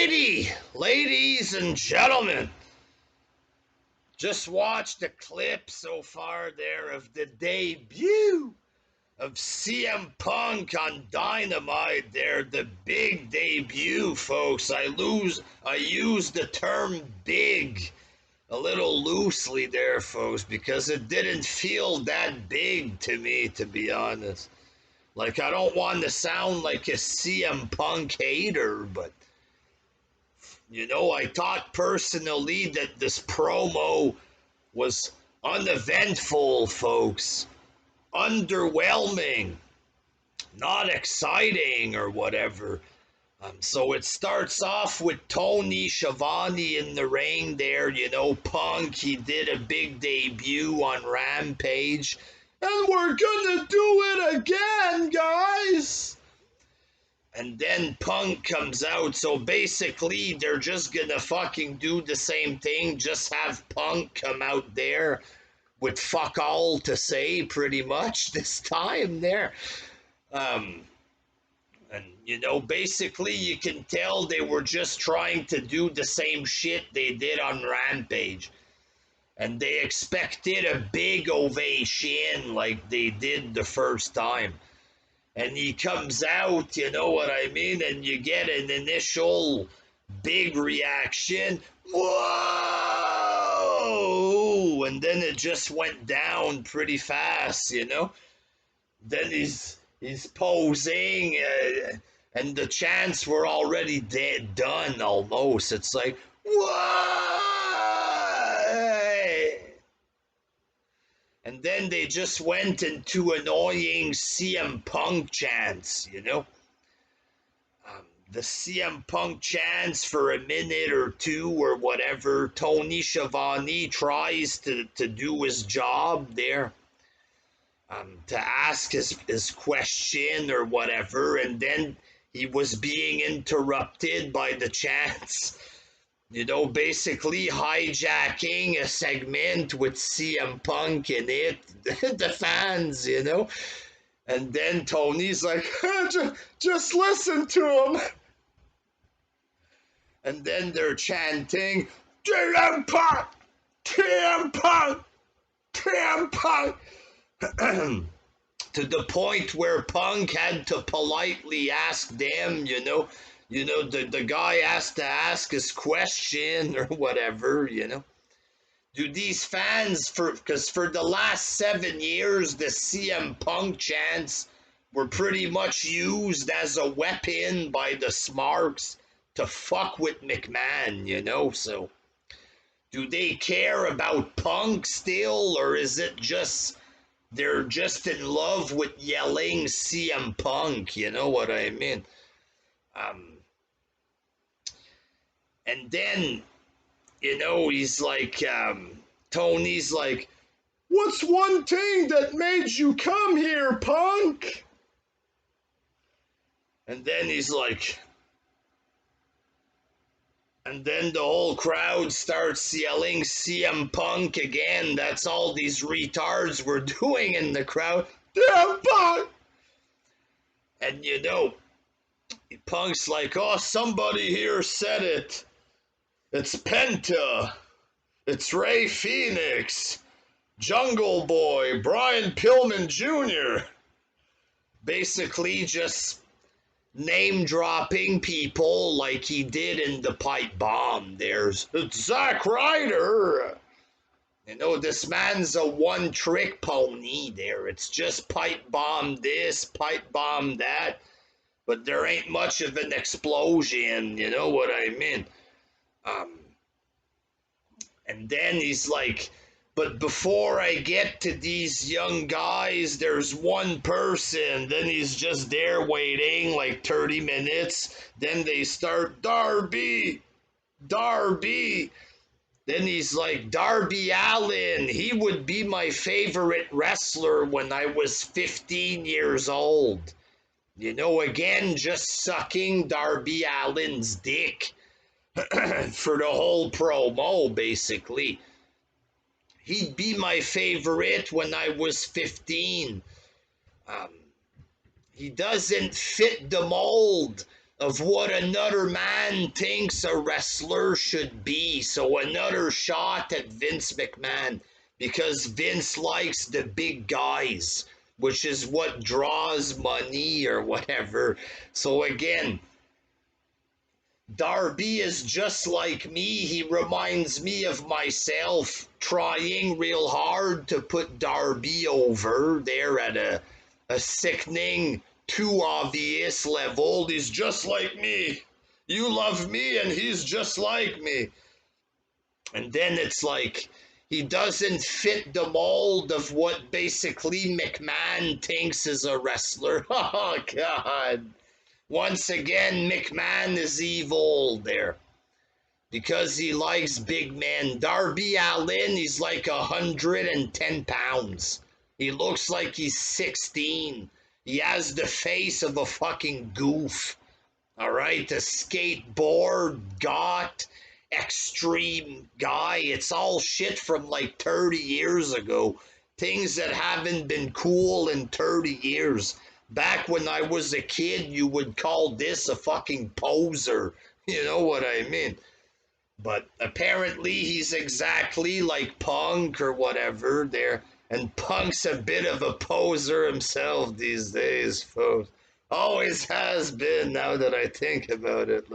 Alrighty, ladies and gentlemen, just watched a clip so far there of the debut of CM Punk on Dynamite there, the big debut, folks. I use the term big a little loosely there, folks, because it didn't feel that big to me, to be honest. Like, I don't want to sound like a CM Punk hater, but I thought personally that this promo was uneventful, folks. Underwhelming. Not exciting or whatever. So it starts off with Tony Schiavone in the ring there. Punk, he did a big debut on Rampage. And we're gonna do it again, guys! And then Punk comes out, so basically they're just gonna fucking do the same thing, just have Punk come out there with fuck all to say pretty much this time there. And basically you can tell they were just trying to do the same shit they did on Rampage. And they expected a big ovation like they did the first time. And he comes out, you know what I mean? And you get an initial big reaction. Whoa! And then it just went down pretty fast, Then he's posing, and the chants were already done almost. It's like, whoa! And then they just went into annoying CM Punk chants, The CM Punk chants for a minute or two or whatever. Tony Schiavone tries to do his job there, to ask his question or whatever, and then he was being interrupted by the chants. Basically hijacking a segment with CM Punk in it, the fans, And then Tony's like, just listen to him. And then they're chanting, CM Punk, CM Punk, CM Punk. To the point where Punk had to politely ask them, the guy has to ask his question or whatever, Do these fans, because for the last 7 years, the CM Punk chants were pretty much used as a weapon by the Smarks to fuck with McMahon, so do they care about Punk still, or is it just they're just in love with yelling CM Punk, you know what I mean? And then, he's like, Tony's like, what's one thing that made you come here, Punk? And then he's like, and then the whole crowd starts yelling CM Punk again. That's all these retards were doing in the crowd. CM Punk! And Punk's like, oh, somebody here said it. It's Penta. It's Ray Phoenix. Jungle Boy. Brian Pillman Jr. Basically just name-dropping people like he did in the pipe bomb. It's Zack Ryder. This man's a one-trick pony there. It's just pipe bomb this, pipe bomb that. But there ain't much of an explosion, you know what I mean? And then he's like, but before I get to these young guys, there's one person. Then he's just there waiting like 30 minutes. Then they start, Darby. Then he's like, Darby Allin. He would be my favorite wrestler when I was 15 years old. Again, just sucking Darby Allin's dick for the whole promo, basically. He'd be my favorite when I was 15. He doesn't fit the mold of what another man thinks a wrestler should be. So another shot at Vince McMahon, because Vince likes the big guys, which is what draws money or whatever. So again, Darby is just like me. He reminds me of myself trying real hard to put Darby over there at a sickening, too obvious level. He's just like me. You love me and he's just like me. And then it's like he doesn't fit the mold of what basically McMahon thinks is a wrestler. Oh, God. Once again, McMahon is evil there because he likes big men. Darby Allin, he's like 110 pounds. He looks like he's 16. He has the face of a fucking goof. All right, a skateboard, got, extreme guy. It's all shit from like 30 years ago. Things that haven't been cool in 30 years. Back when I was a kid, you would call this a fucking poser. You know what I mean? But apparently he's exactly like Punk or whatever there. And Punk's a bit of a poser himself these days, folks. Always has been, now that I think about it.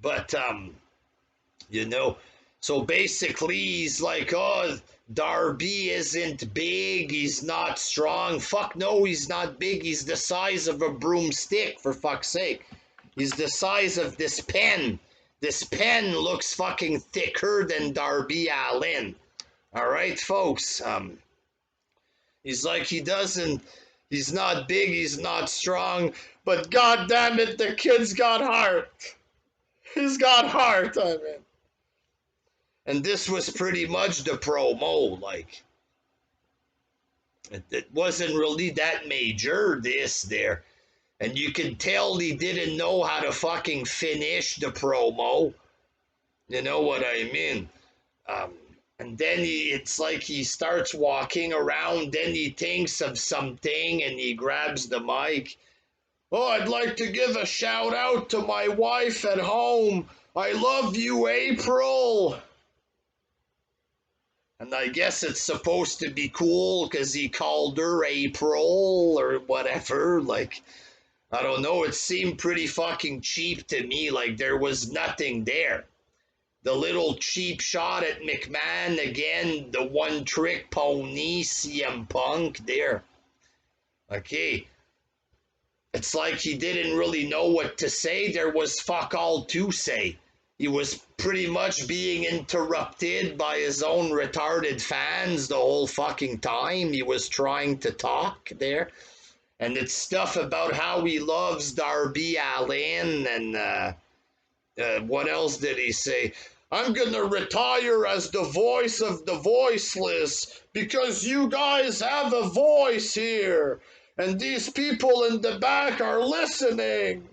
But, you know, so basically he's like, oh, Darby isn't big, he's not strong. Fuck no, he's not big. He's the size of a broomstick, for fuck's sake. He's the size of this pen. This pen looks fucking thicker than Darby Allin. All right, folks. He's like, he's not big, he's not strong, but god damn it, the kid's got heart. He's got heart, I mean. And this was pretty much the promo, like. It wasn't really that major, this there. And you could tell he didn't know how to fucking finish the promo. You know what I mean? And then it's like he starts walking around, then he thinks of something and he grabs the mic. Oh, I'd like to give a shout out to my wife at home. I love you, April. And I guess it's supposed to be cool because he called her April or whatever. Like, I don't know. It seemed pretty fucking cheap to me. Like, there was nothing there. The little cheap shot at McMahon, again, the one trick pony, CM Punk there. Okay. It's like he didn't really know what to say. There was fuck all to say. He was pretty much being interrupted by his own retarded fans the whole fucking time he was trying to talk there. And it's stuff about how he loves Darby Allin and what else did he say? I'm gonna retire as the voice of the voiceless because you guys have a voice here and these people in the back are listening.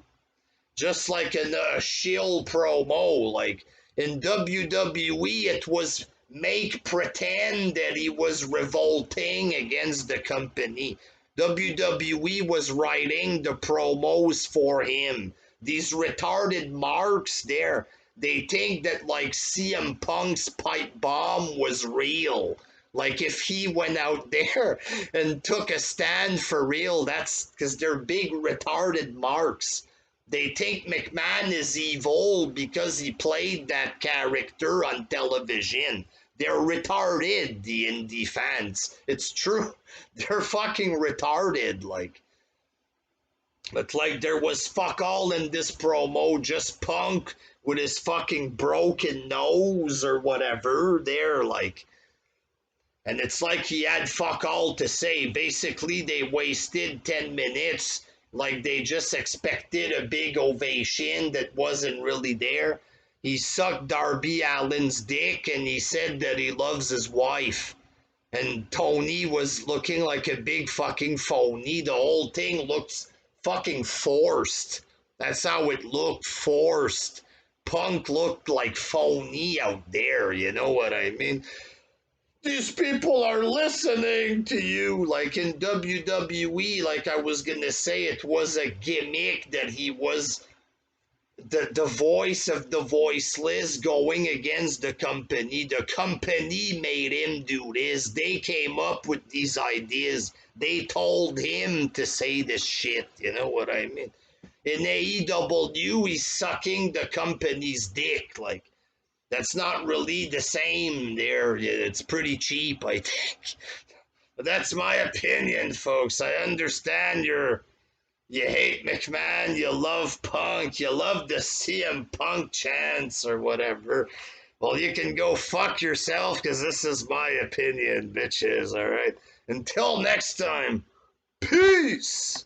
Just like in a shill promo, like in WWE, it was make pretend that he was revolting against the company. WWE was writing the promos for him. These retarded marks there, they think that like CM Punk's pipe bomb was real. Like if he went out there and took a stand for real, that's because they're big retarded marks. They think McMahon is evil because he played that character on television. They're retarded, the indie fans. It's true. They're fucking retarded, like. But like there was fuck all in this promo, just Punk with his fucking broken nose or whatever there, like. And it's like he had fuck all to say. Basically, they wasted 10 minutes. Like they just expected a big ovation that wasn't really there. He sucked Darby Allin's dick and he said that he loves his wife. And Tony was looking like a big fucking phony. The whole thing looks fucking forced. That's how it looked, forced. Punk looked like phony out there, you know what I mean? these people are listening to you. Like in WWE, like I was gonna say, it was a gimmick that he was the voice of the voiceless going against the company. The company made him do this. They came up with these ideas. They told him to say this shit. You know what I mean? In AEW, he's sucking the company's dick. Like, that's not really the same there. It's pretty cheap, I think. But that's my opinion, folks. I understand you hate McMahon, you love Punk, you love the CM Punk chants or whatever. Well, you can go fuck yourself because this is my opinion, bitches, alright? Until next time, peace!